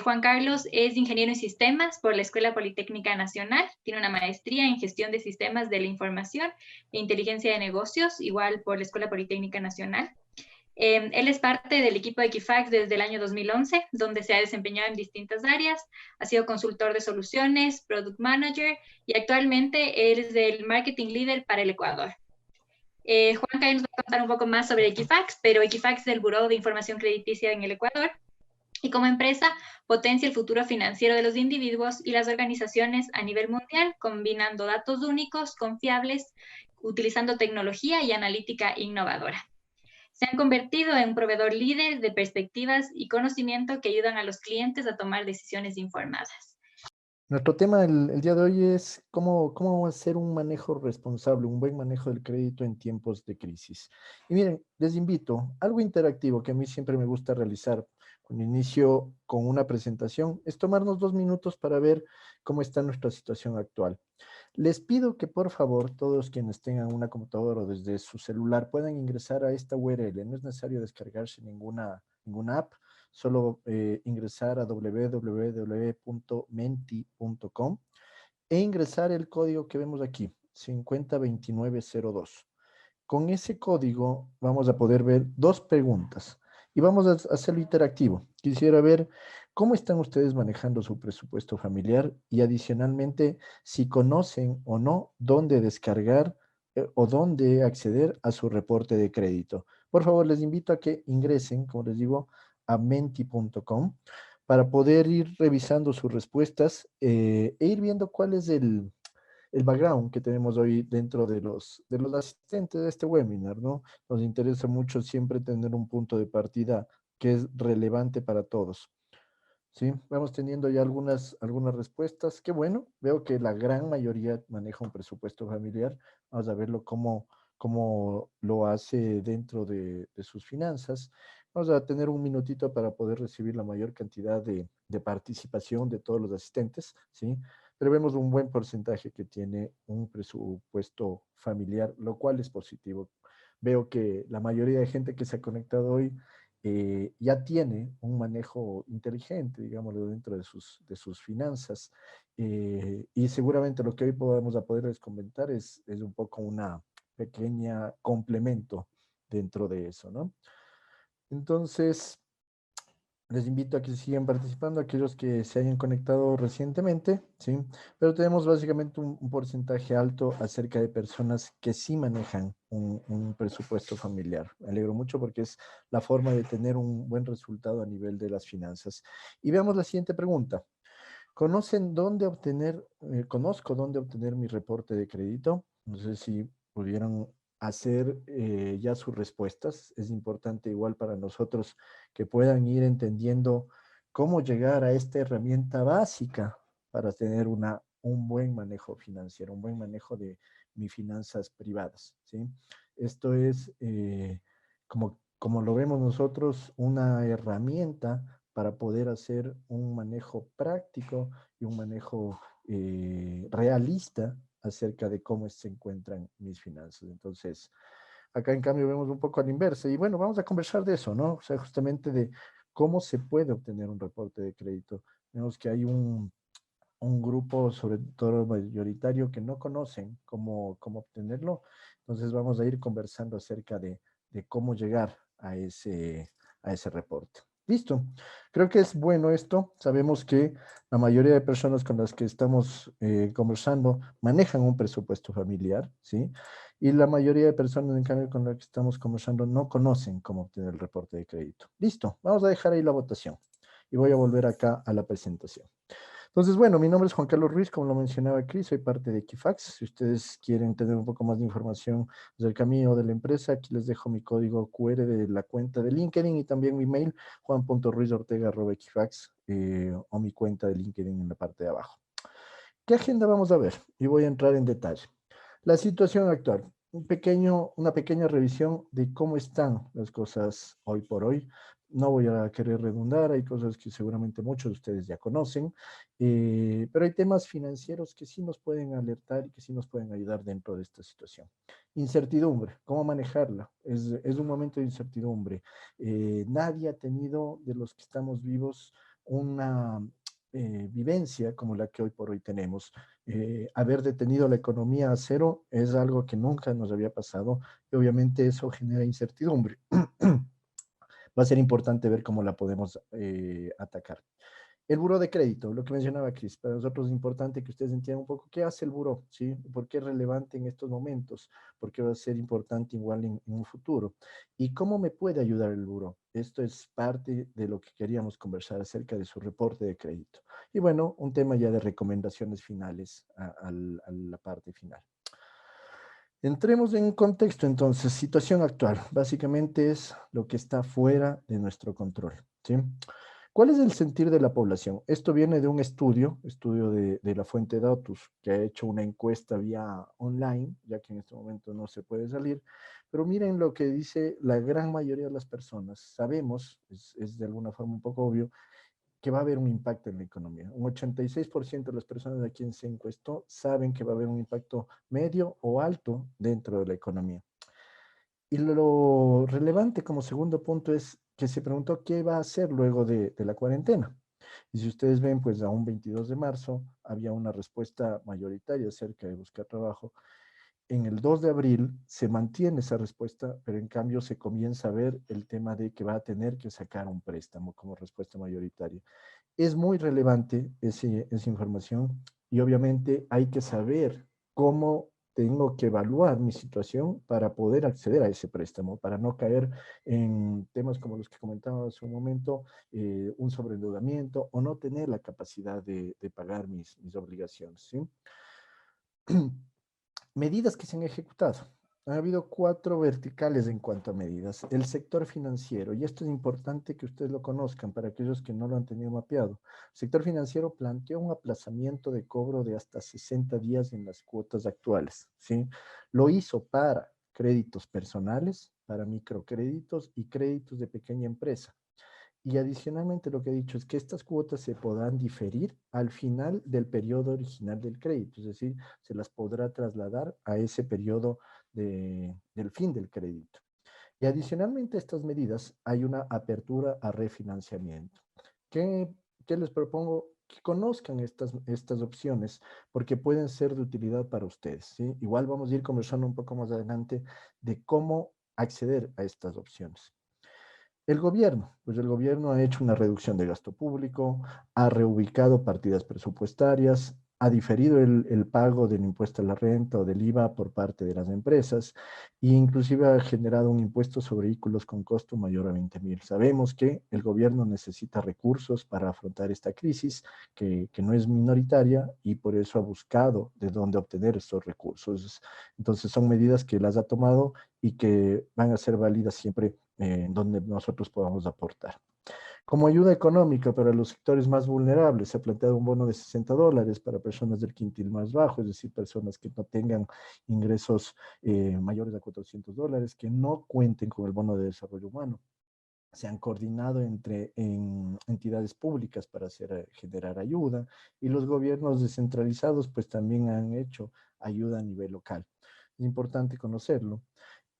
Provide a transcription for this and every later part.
Juan Carlos es ingeniero en sistemas por la Escuela Politécnica Nacional. Tiene una maestría en gestión de sistemas de la información e inteligencia de negocios, igual por la Escuela Politécnica Nacional. Él es parte del equipo de Equifax desde el año 2011, donde se ha desempeñado en distintas áreas. Ha sido consultor de soluciones, product manager y actualmente él es el marketing leader para el Ecuador. Juan Carlos nos va a contar un poco más sobre Equifax, pero Equifax es el Buró de Información Crediticia en el Ecuador. Y como empresa, potencia el futuro financiero de los individuos y las organizaciones a nivel mundial, combinando datos únicos, confiables, utilizando tecnología y analítica innovadora. Se han convertido en un proveedor líder de perspectivas y conocimiento que ayudan a los clientes a tomar decisiones informadas. Nuestro tema el día de hoy es cómo hacer un manejo responsable, un buen manejo del crédito en tiempos de crisis. Y miren, les invito, algo interactivo que a mí siempre me gusta realizar cuando inicio con una presentación, es tomarnos 2 minutos para ver cómo está nuestra situación actual. Les pido que por favor todos quienes tengan una computadora o desde su celular puedan ingresar a esta URL. No es necesario descargarse ninguna app, solo ingresar a www.menti.com e ingresar el código que vemos aquí, 502902. Con ese código vamos a poder ver 2 preguntas y vamos a hacerlo interactivo. Quisiera ver cómo están ustedes manejando su presupuesto familiar y adicionalmente si conocen o no dónde descargar o dónde acceder a su reporte de crédito. Por favor, les invito a que ingresen, como les digo, a menti.com para poder ir revisando sus respuestas e ir viendo cuál es el background que tenemos hoy dentro de los asistentes de este webinar, ¿no? Nos interesa mucho siempre tener un punto de partida que es relevante para todos. ¿Sí? Vamos teniendo ya algunas respuestas. Qué bueno, veo que la gran mayoría maneja un presupuesto familiar. Vamos a verlo cómo lo hace dentro de sus finanzas. Vamos a tener un minutito para poder recibir la mayor cantidad de participación de todos los asistentes, ¿sí? Pero vemos un buen porcentaje que tiene un presupuesto familiar, lo cual es positivo. Veo que la mayoría de gente que se ha conectado hoy ya tiene un manejo inteligente, digámoslo, dentro de sus finanzas. Y seguramente lo que hoy podemos a poderles comentar es un poco una pequeña complemento dentro de eso, ¿no? Entonces, les invito a que sigan participando, aquellos que se hayan conectado recientemente, ¿sí? Pero tenemos básicamente un porcentaje alto acerca de personas que sí manejan un presupuesto familiar. Me alegro mucho porque es la forma de tener un buen resultado a nivel de las finanzas. Y veamos la siguiente pregunta. Conozco dónde obtener mi reporte de crédito? No sé si pudieran hacer ya sus respuestas. Es importante igual para nosotros que puedan ir entendiendo cómo llegar a esta herramienta básica para tener un buen manejo financiero, un buen manejo de mis finanzas privadas, ¿sí? Esto es, como lo vemos nosotros, una herramienta para poder hacer un manejo práctico y un manejo realista acerca de cómo se encuentran mis finanzas. Entonces, acá en cambio vemos un poco al inverso. Y bueno, vamos a conversar de eso, ¿no? O sea, justamente de cómo se puede obtener un reporte de crédito. Vemos que hay un grupo, sobre todo mayoritario, que no conocen cómo obtenerlo. Entonces vamos a ir conversando acerca de cómo llegar a ese reporte. Listo. Creo que es bueno esto. Sabemos que la mayoría de personas con las que estamos conversando manejan un presupuesto familiar, ¿sí? Y la mayoría de personas, en cambio, con las que estamos conversando no conocen cómo obtener el reporte de crédito. Listo. Vamos a dejar ahí la votación. Y voy a volver acá a la presentación. Entonces, bueno, mi nombre es Juan Carlos Ruiz, como lo mencionaba Cris, soy parte de Equifax. Si ustedes quieren tener un poco más de información acerca mío o de la empresa, aquí les dejo mi código QR de la cuenta de LinkedIn y también mi mail, juan.ruizortega@equifax, o mi cuenta de LinkedIn en la parte de abajo. ¿Qué agenda vamos a ver? Y voy a entrar en detalle. La situación actual, una pequeña revisión de cómo están las cosas hoy por hoy. No voy a querer redundar, hay cosas que seguramente muchos de ustedes ya conocen, pero hay temas financieros que sí nos pueden alertar y que sí nos pueden ayudar dentro de esta situación. Incertidumbre, ¿cómo manejarla? Es un momento de incertidumbre. Nadie ha tenido, de los que estamos vivos, una vivencia como la que hoy por hoy tenemos. Haber detenido la economía a cero es algo que nunca nos había pasado y obviamente eso genera incertidumbre. Va a ser importante ver cómo la podemos atacar. El buró de crédito, lo que mencionaba Cris, para nosotros es importante que ustedes entiendan un poco qué hace el buró, ¿sí? ¿Por qué es relevante en estos momentos? ¿Por qué va a ser importante igual en un futuro? ¿Y cómo me puede ayudar el buró? Esto es parte de lo que queríamos conversar acerca de su reporte de crédito. Y bueno, un tema ya de recomendaciones finales a la parte final. Entremos en contexto entonces, situación actual. Básicamente es lo que está fuera de nuestro control, ¿sí? ¿Cuál es el sentir de la población? Esto viene de un estudio de la fuente Datus, que ha hecho una encuesta vía online, ya que en este momento no se puede salir, pero miren lo que dice la gran mayoría de las personas. Sabemos, es de alguna forma un poco obvio, que va a haber un impacto en la economía. Un 86% de las personas a quien se encuestó saben que va a haber un impacto medio o alto dentro de la economía. Y lo relevante como segundo punto es que se preguntó qué va a hacer luego de la cuarentena. Y si ustedes ven, pues a un 22 de marzo había una respuesta mayoritaria acerca de buscar trabajo. En el 2 de abril se mantiene esa respuesta, pero en cambio se comienza a ver el tema de que va a tener que sacar un préstamo como respuesta mayoritaria. Es muy relevante esa información y obviamente hay que saber cómo tengo que evaluar mi situación para poder acceder a ese préstamo, para no caer en temas como los que comentaba hace un momento, un sobreendeudamiento o no tener la capacidad de pagar mis obligaciones, ¿sí? Medidas que se han ejecutado. Ha habido 4 verticales en cuanto a medidas. El sector financiero, y esto es importante que ustedes lo conozcan para aquellos que no lo han tenido mapeado. El sector financiero planteó un aplazamiento de cobro de hasta 60 días en las cuotas actuales, ¿sí? Lo hizo para créditos personales, para microcréditos y créditos de pequeña empresa. Y adicionalmente lo que he dicho es que estas cuotas se podrán diferir al final del periodo original del crédito, es decir, se las podrá trasladar a ese periodo del fin del crédito. Y adicionalmente a estas medidas hay una apertura a refinanciamiento. ¿Qué, qué les propongo? Que conozcan estas opciones porque pueden ser de utilidad para ustedes, ¿sí? Igual vamos a ir conversando un poco más adelante de cómo acceder a estas opciones. El gobierno, pues el gobierno ha hecho una reducción de gasto público, ha reubicado partidas presupuestarias, ha diferido el pago del impuesto a la renta o del IVA por parte de las empresas e inclusive ha generado un impuesto sobre vehículos con costo mayor a 20.000. Sabemos que el gobierno necesita recursos para afrontar esta crisis que no es minoritaria y por eso ha buscado de dónde obtener estos recursos. Entonces son medidas que las ha tomado y que van a ser válidas siempre donde nosotros podamos aportar. Como ayuda económica para los sectores más vulnerables, se ha planteado un bono de $60 para personas del quintil más bajo, es decir, personas que no tengan ingresos mayores a $400, que no cuenten con el bono de desarrollo humano. Se han coordinado entre entidades públicas para generar ayuda y los gobiernos descentralizados pues también han hecho ayuda a nivel local. Es importante conocerlo.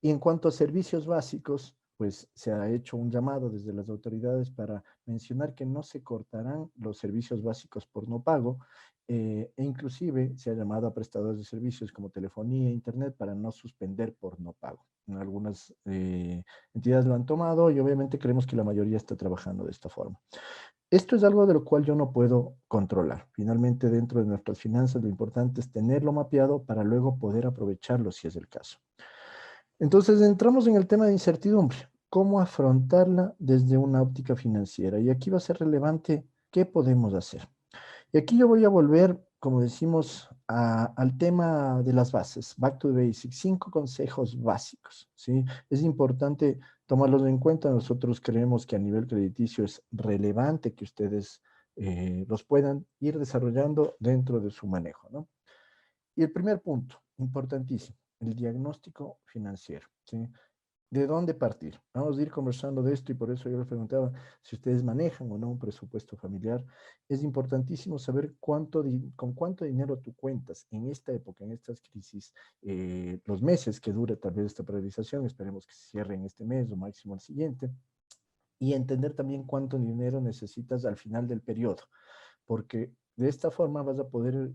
Y en cuanto a servicios básicos, pues se ha hecho un llamado desde las autoridades para mencionar que no se cortarán los servicios básicos por no pago, e inclusive se ha llamado a prestadores de servicios como telefonía e internet para no suspender por no pago. Algunas entidades lo han tomado y obviamente creemos que la mayoría está trabajando de esta forma. Esto es algo de lo cual yo no puedo controlar. Finalmente, dentro de nuestras finanzas, lo importante es tenerlo mapeado para luego poder aprovecharlo si es el caso. Entonces, entramos en el tema de incertidumbre. ¿Cómo afrontarla desde una óptica financiera? Y aquí va a ser relevante qué podemos hacer. Y aquí yo voy a volver, como decimos, al tema de las bases, back to the basics, 5 consejos básicos, ¿sí? Es importante tomarlos en cuenta. Nosotros creemos que a nivel crediticio es relevante que ustedes los puedan ir desarrollando dentro de su manejo, ¿no? Y el primer punto, importantísimo, el diagnóstico financiero, ¿sí? ¿De dónde partir? Vamos a ir conversando de esto y por eso yo les preguntaba si ustedes manejan o no un presupuesto familiar. Es importantísimo saber con cuánto dinero tú cuentas en esta época, en estas crisis, los meses que dure tal vez esta priorización, esperemos que se cierre en este mes o máximo el siguiente. y entender también cuánto dinero necesitas al final del periodo, porque de esta forma vas a poder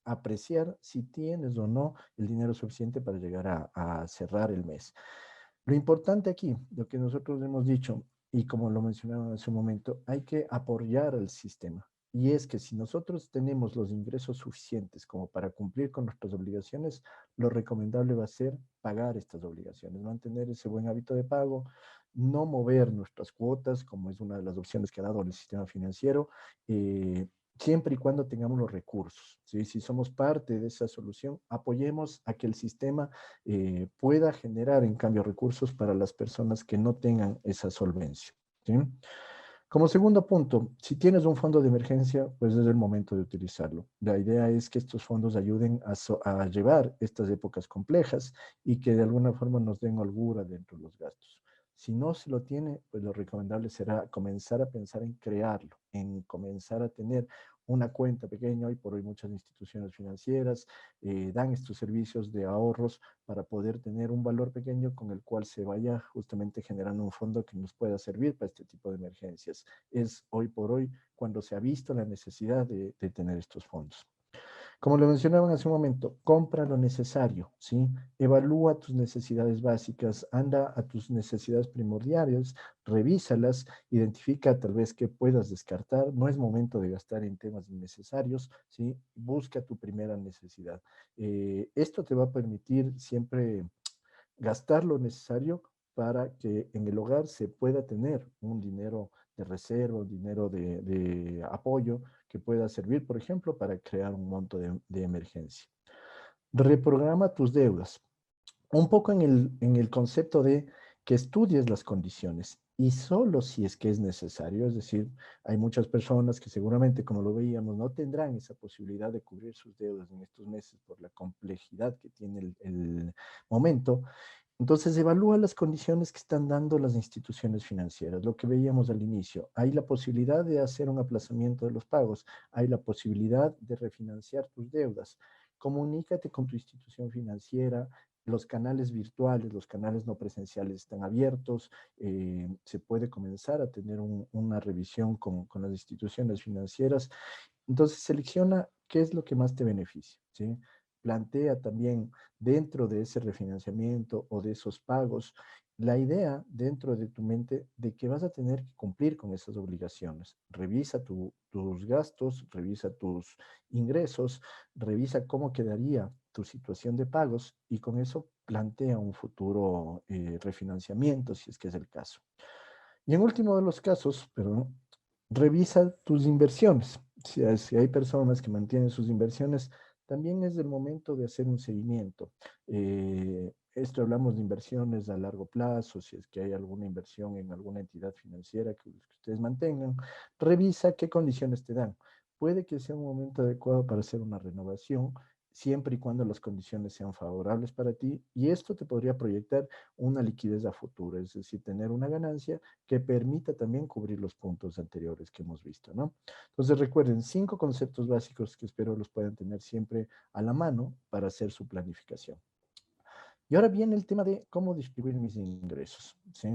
apreciar si tienes o no el dinero suficiente para llegar a cerrar el mes. Lo importante aquí, lo que nosotros hemos dicho, y como lo mencionaba hace un momento, hay que apoyar al sistema. Y es que si nosotros tenemos los ingresos suficientes como para cumplir con nuestras obligaciones, lo recomendable va a ser pagar estas obligaciones, mantener ese buen hábito de pago, no mover nuestras cuotas, como es una de las opciones que ha dado el sistema financiero, siempre y cuando tengamos los recursos. ¿Sí? Si somos parte de esa solución, apoyemos a que el sistema pueda generar, en cambio, recursos para las personas que no tengan esa solvencia. ¿Sí? Como segundo punto, si tienes un fondo de emergencia, pues es el momento de utilizarlo. La idea es que estos fondos ayuden a llevar estas épocas complejas y que de alguna forma nos den holgura dentro de los gastos. Si no se lo tiene, pues lo recomendable será comenzar a pensar en crearlo, en comenzar a tener una cuenta pequeña. Hoy por hoy muchas instituciones financieras dan estos servicios de ahorros para poder tener un valor pequeño con el cual se vaya justamente generando un fondo que nos pueda servir para este tipo de emergencias. Es hoy por hoy cuando se ha visto la necesidad de tener estos fondos. Como lo mencionaban hace un momento, compra lo necesario, ¿sí? Evalúa tus necesidades básicas, anda a tus necesidades primordiales, revísalas, identifica tal vez qué puedas descartar. No es momento de gastar en temas innecesarios, ¿sí? Busca tu primera necesidad. Esto te va a permitir siempre gastar lo necesario para que en el hogar se pueda tener un dinero de reserva, un dinero de apoyo que pueda servir, por ejemplo, para crear un monto de emergencia. Reprograma tus deudas. Un poco en el concepto de que estudies las condiciones y solo si es que es necesario, es decir, hay muchas personas que seguramente, como lo veíamos, no tendrán esa posibilidad de cubrir sus deudas en estos meses por la complejidad que tiene el momento. Entonces, evalúa las condiciones que están dando las instituciones financieras, lo que veíamos al inicio. Hay la posibilidad de hacer un aplazamiento de los pagos, hay la posibilidad de refinanciar tus deudas. Comunícate con tu institución financiera, los canales virtuales, los canales no presenciales están abiertos, se puede comenzar a tener una revisión con las instituciones financieras. Entonces, selecciona qué es lo que más te beneficia, ¿sí? Plantea también dentro de ese refinanciamiento o de esos pagos la idea dentro de tu mente de que vas a tener que cumplir con esas obligaciones. Revisa tus gastos, revisa tus ingresos, revisa cómo quedaría tu situación de pagos y con eso plantea un futuro refinanciamiento si es que es el caso. Y en último de los casos, perdón, revisa tus inversiones. Si hay personas que mantienen sus inversiones, también es el momento de hacer un seguimiento. Esto hablamos de inversiones a largo plazo, si es que hay alguna inversión en alguna entidad financiera que ustedes mantengan, revisa qué condiciones te dan. Puede que sea un momento adecuado para hacer una renovación, siempre y cuando las condiciones sean favorables para ti, y esto te podría proyectar una liquidez a futuro, es decir, tener una ganancia que permita también cubrir los puntos anteriores que hemos visto, ¿no? Entonces recuerden, 5 conceptos básicos que espero los puedan tener siempre a la mano para hacer su planificación. Y ahora viene el tema de cómo distribuir mis ingresos, ¿sí?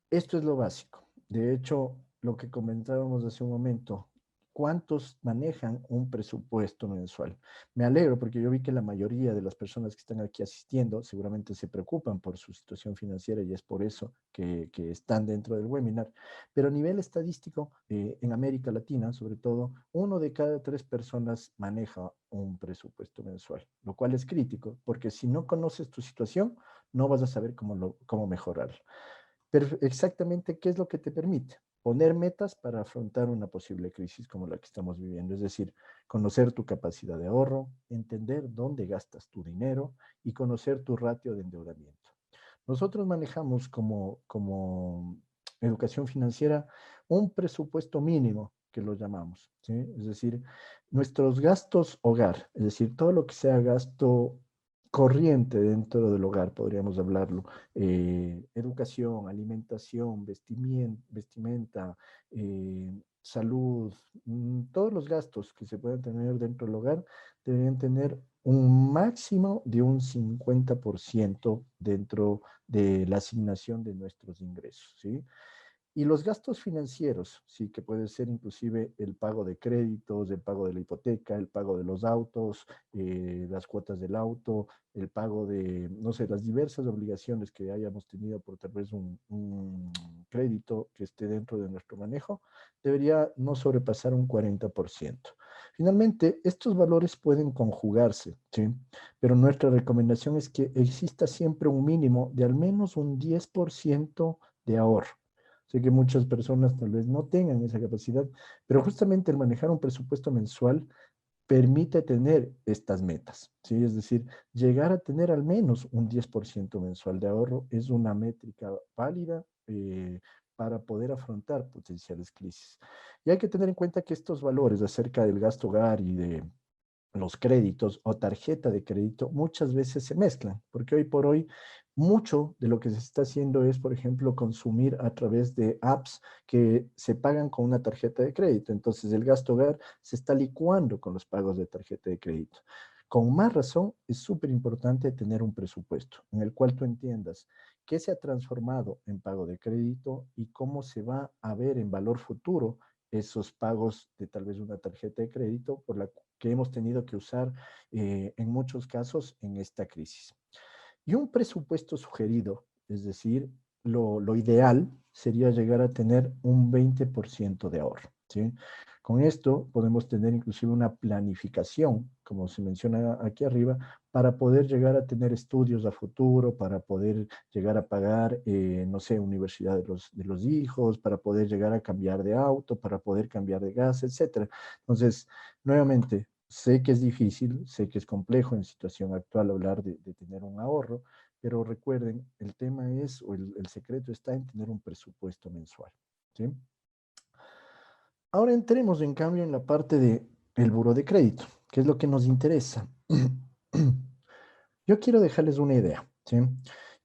Esto es lo básico. De hecho, lo que comentábamos hace un momento, ¿cuántos manejan un presupuesto mensual? Me alegro porque yo vi que la mayoría de las personas que están aquí asistiendo seguramente se preocupan por su situación financiera y es por eso que están dentro del webinar. Pero a nivel estadístico, en América Latina, sobre todo, 1 de cada 3 personas maneja un presupuesto mensual, lo cual es crítico porque si no conoces tu situación, no vas a saber cómo mejorar. Pero exactamente, ¿qué es lo que te permite? Poner metas para afrontar una posible crisis como la que estamos viviendo, es decir, conocer tu capacidad de ahorro, entender dónde gastas tu dinero y conocer tu ratio de endeudamiento. Nosotros manejamos como educación financiera un presupuesto mínimo que lo llamamos, ¿sí? Es decir, nuestros gastos hogar, es decir, todo lo que sea gasto corriente dentro del hogar, podríamos hablarlo, educación, alimentación, vestimenta, salud, todos los gastos que se puedan tener dentro del hogar deberían tener un máximo de un 50% dentro de la asignación de nuestros ingresos, ¿sí? Y los gastos financieros, sí, que puede ser inclusive el pago de créditos, el pago de la hipoteca, el pago de los autos, las cuotas del auto, el pago de, no sé, las diversas obligaciones que hayamos tenido por tal vez un crédito que esté dentro de nuestro manejo, debería no sobrepasar un 40%. Finalmente, estos valores pueden conjugarse, ¿sí? Pero nuestra recomendación es que exista siempre un mínimo de al menos un 10% de ahorro. Sé que muchas personas tal vez no tengan esa capacidad, pero justamente el manejar un presupuesto mensual permite tener estas metas, ¿sí? Es decir, llegar a tener al menos un 10% mensual de ahorro es una métrica válida para poder afrontar potenciales crisis. Y hay que tener en cuenta que estos valores acerca del gasto hogar y de los créditos o tarjeta de crédito muchas veces se mezclan, porque hoy por hoy mucho de lo que se está haciendo es, por ejemplo, consumir a través de apps que se pagan con una tarjeta de crédito. Entonces el gasto hogar se está licuando con los pagos de tarjeta de crédito. Con más razón, es súper importante tener un presupuesto en el cual tú entiendas qué se ha transformado en pago de crédito y cómo se va a ver en valor futuro esos pagos de tal vez una tarjeta de crédito por la que hemos tenido que usar en muchos casos en esta crisis. Y un presupuesto sugerido, es decir, lo ideal sería llegar a tener un 20% de ahorro, ¿sí? Con esto podemos tener inclusive una planificación, como se menciona aquí arriba, para poder llegar a tener estudios a futuro, para poder llegar a pagar, no sé, universidad de los hijos, para poder llegar a cambiar de auto, para poder cambiar de gas, etcétera. Entonces, nuevamente, sé que es difícil, sé que es complejo en situación actual hablar de tener un ahorro, pero recuerden, el tema es, o el secreto está en tener un presupuesto mensual, ¿sí? Ahora entremos, en cambio, en la parte de el buro de crédito, que es lo que nos interesa. Yo quiero dejarles una idea, ¿sí?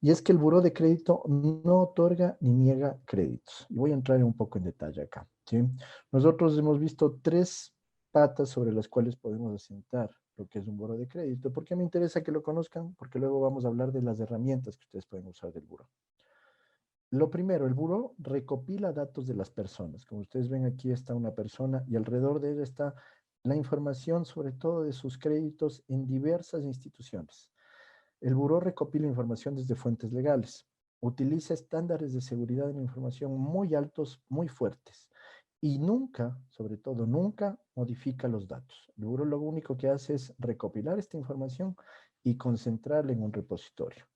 Y es que el buró de crédito no otorga ni niega créditos. Y voy a entrar un poco en detalle acá, ¿sí? Nosotros hemos visto tres patas sobre las cuales podemos asentar lo que es un buró de crédito. ¿Por qué me interesa que lo conozcan? Porque luego vamos a hablar de las herramientas que ustedes pueden usar del buró. Lo primero, el buró recopila datos de las personas. Como ustedes ven, aquí está una persona y alrededor de ella está la información, sobre todo de sus créditos en diversas instituciones. El buró recopila información desde fuentes legales. Utiliza estándares de seguridad de la información muy altos, muy fuertes. Y nunca, sobre todo nunca, modifica los datos. El buró lo único que hace es recopilar esta información y concentrarla en un repositorio.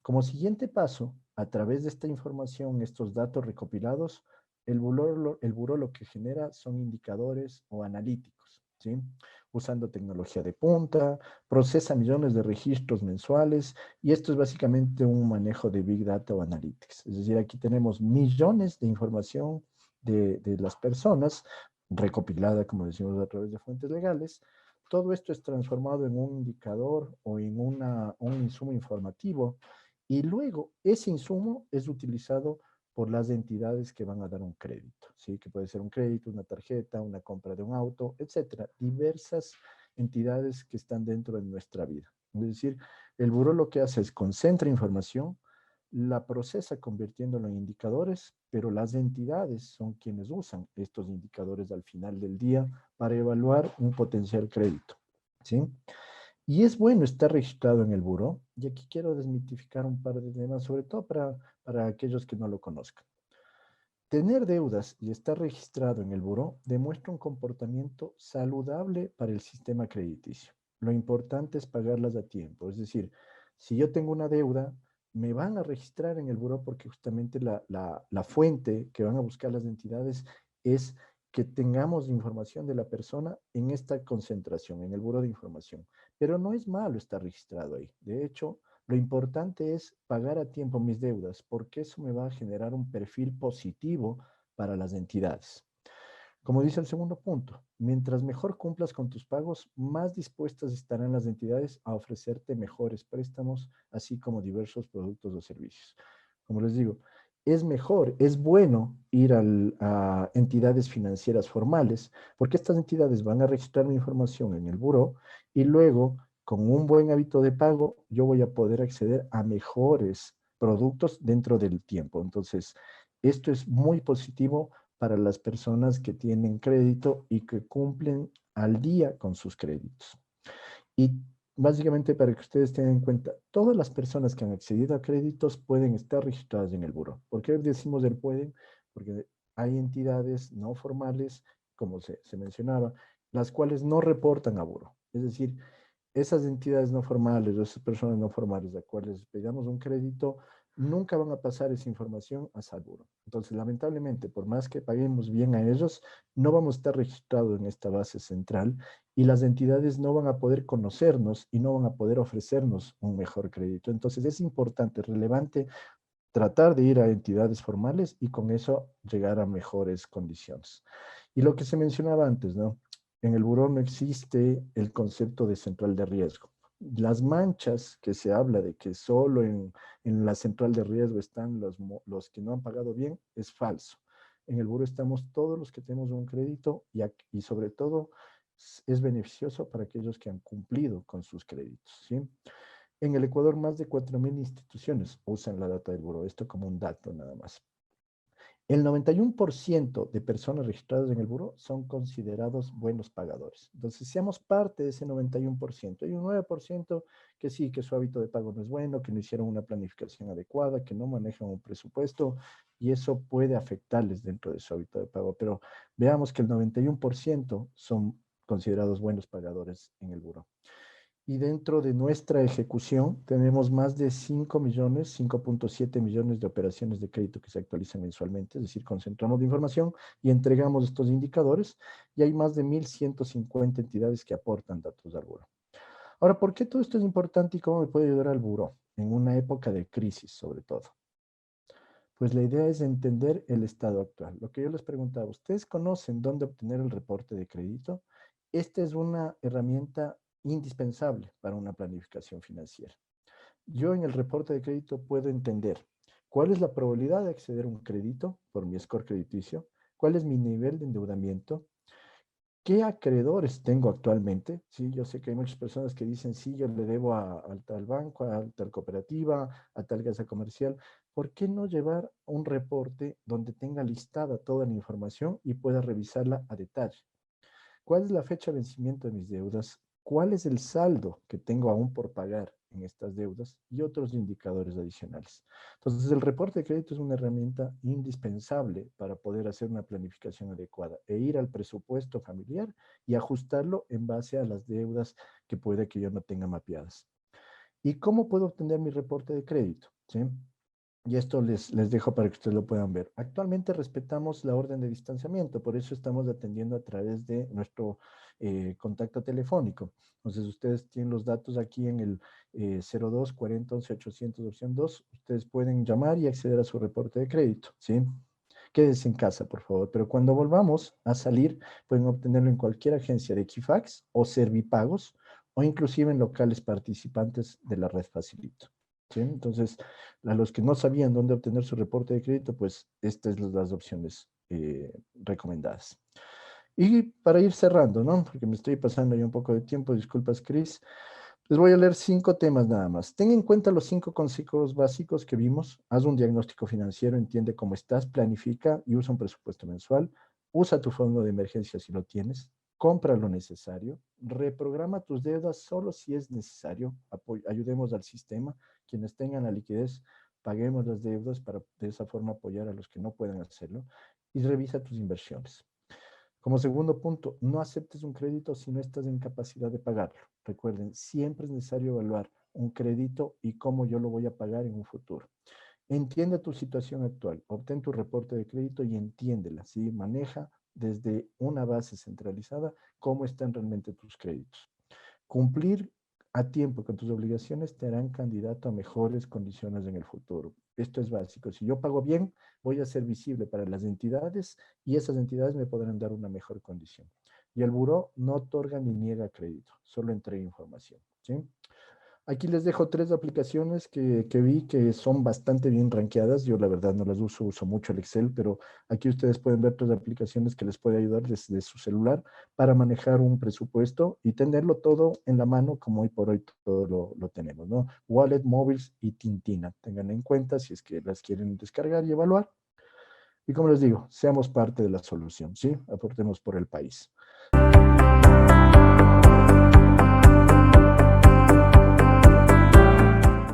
Como siguiente paso, a través de esta información, estos datos recopilados, el buró lo que genera son indicadores o analíticos, ¿sí? Usando tecnología de punta, procesa millones de registros mensuales y esto es básicamente un manejo de Big Data o Analytics. Es decir, aquí tenemos millones de información de las personas recopilada, como decimos, a través de fuentes legales. Todo esto es transformado en un indicador o en un insumo informativo y luego ese insumo es utilizado por las entidades que van a dar un crédito, ¿sí? Que puede ser un crédito, una tarjeta, una compra de un auto, etcétera. Diversas entidades que están dentro de nuestra vida. Es decir, el buró lo que hace es concentra información, la procesa convirtiéndolo en indicadores, pero las entidades son quienes usan estos indicadores al final del día para evaluar un potencial crédito, ¿sí? Y es bueno estar registrado en el buró, y aquí quiero desmitificar un par de temas, sobre todo para aquellos que no lo conozcan. Tener deudas y estar registrado en el buró demuestra un comportamiento saludable para el sistema crediticio. Lo importante es pagarlas a tiempo. Es decir, si yo tengo una deuda, me van a registrar en el buró porque justamente la fuente que van a buscar las entidades es que tengamos información de la persona en esta concentración, en el buró de información. Pero no es malo estar registrado ahí. De hecho, lo importante es pagar a tiempo mis deudas, porque eso me va a generar un perfil positivo para las entidades. Como dice el segundo punto, mientras mejor cumplas con tus pagos, más dispuestas estarán las entidades a ofrecerte mejores préstamos, así como diversos productos o servicios. Como les digo, es mejor, es bueno ir a entidades financieras formales, porque estas entidades van a registrar mi información en el buró y luego, con un buen hábito de pago, yo voy a poder acceder a mejores productos dentro del tiempo. Entonces, Esto es muy positivo para las personas que tienen crédito y que cumplen al día con sus créditos. Y básicamente para que ustedes tengan en cuenta, todas las personas que han accedido a créditos pueden estar registradas en el buró. ¿Por qué decimos el pueden? Porque hay entidades no formales, como se mencionaba, las cuales no reportan a buró. Es decir, esas entidades no formales o esas personas no formales a las cuales pedamos un crédito, nunca van a pasar esa información a Salburo. Entonces, lamentablemente, por más que paguemos bien a ellos, no vamos a estar registrados en esta base central y las entidades no van a poder conocernos y no van a poder ofrecernos un mejor crédito. Entonces, es importante, relevante, tratar de ir a entidades formales y con eso llegar a mejores condiciones. Y lo que se mencionaba antes, ¿no? En el buró no existe el concepto de central de riesgo. Las manchas que se habla de que solo en la central de riesgo están los que no han pagado bien, es falso. En el buró estamos todos los que tenemos un crédito y sobre todo es beneficioso para aquellos que han cumplido con sus créditos, ¿sí? En el Ecuador, más de 4.000 instituciones usan la data del buró. Esto como un dato nada más. El 91% de personas registradas en el buró son considerados buenos pagadores. Entonces, seamos parte de ese 91%. Hay un 9% que sí, que su hábito de pago no es bueno, que no hicieron una planificación adecuada, que no manejan un presupuesto y eso puede afectarles dentro de su hábito de pago. Pero veamos que el 91% son considerados buenos pagadores en el buró. Y dentro de nuestra ejecución tenemos más de 5 millones, 5.7 millones de operaciones de crédito que se actualizan mensualmente, es decir, concentramos la información y entregamos estos indicadores y hay más de 1.150 entidades que aportan datos al buró. Ahora, ¿por qué todo esto es importante y cómo me puede ayudar al buró en una época de crisis sobre todo? Pues la idea es entender el estado actual. Lo que yo les preguntaba, ¿ustedes conocen dónde obtener el reporte de crédito? Esta es una herramienta indispensable para una planificación financiera. Yo en el reporte de crédito puedo entender cuál es la probabilidad de acceder a un crédito por mi score crediticio, cuál es mi nivel de endeudamiento, qué acreedores tengo actualmente. Sí, yo sé que hay muchas personas que dicen, sí, yo le debo a tal banco, a tal cooperativa, a tal casa comercial. ¿Por qué no llevar un reporte donde tenga listada toda la información y pueda revisarla a detalle? ¿Cuál es la fecha de vencimiento de mis deudas? ¿Cuál es el saldo que tengo aún por pagar en estas deudas? Y otros indicadores adicionales. Entonces, el reporte de crédito es una herramienta indispensable para poder hacer una planificación adecuada e ir al presupuesto familiar y ajustarlo en base a las deudas que puede que yo no tenga mapeadas. ¿Y cómo puedo obtener mi reporte de crédito? ¿Sí? Y esto les dejo para que ustedes lo puedan ver. Actualmente respetamos la orden de distanciamiento, por eso estamos atendiendo a través de nuestro contacto telefónico. Entonces, ustedes tienen los datos aquí en el 02 40 11 800 opción 2. Ustedes pueden llamar y acceder a su reporte de crédito, ¿sí? Quédense en casa, por favor. Pero cuando volvamos a salir, pueden obtenerlo en cualquier agencia de Equifax o Servipagos o inclusive en locales participantes de la red Facilito. ¿Sí? Entonces, a los que no sabían dónde obtener su reporte de crédito, pues estas son las opciones recomendadas. Y para ir cerrando, ¿no? Porque me estoy pasando ya un poco de tiempo, disculpas, Chris. Les voy a leer 5 temas nada más. Ten en cuenta los 5 consejos básicos que vimos. Haz un diagnóstico financiero, entiende cómo estás, planifica y usa un presupuesto mensual. Usa tu fondo de emergencia si lo tienes. Compra lo necesario. Reprograma tus deudas solo si es necesario. Ayudemos al sistema. Quienes tengan la liquidez, paguemos las deudas para de esa forma apoyar a los que no puedan hacerlo. Y revisa tus inversiones. Como segundo punto, no aceptes un crédito si no estás en capacidad de pagarlo. Recuerden, siempre es necesario evaluar un crédito y cómo yo lo voy a pagar en un futuro. Entiende tu situación actual, obtén tu reporte de crédito y entiéndela, ¿sí? Maneja desde una base centralizada cómo están realmente tus créditos. Cumplir a tiempo con tus obligaciones te harán candidato a mejores condiciones en el futuro. Esto es básico. Si yo pago bien, voy a ser visible para las entidades y esas entidades me podrán dar una mejor condición. Y el buró no otorga ni niega crédito, solo entrega información. ¿Sí? Aquí les dejo 3 aplicaciones que vi que son bastante bien rankeadas. Yo la verdad no las uso, uso mucho el Excel, pero aquí ustedes pueden ver 3 aplicaciones que les puede ayudar desde su celular para manejar un presupuesto y tenerlo todo en la mano como hoy por hoy todo lo tenemos, ¿no? Wallet, Móviles y Tintina. Tengan en cuenta si es que las quieren descargar y evaluar. Y como les digo, seamos parte de la solución, ¿sí? Aportemos por el país.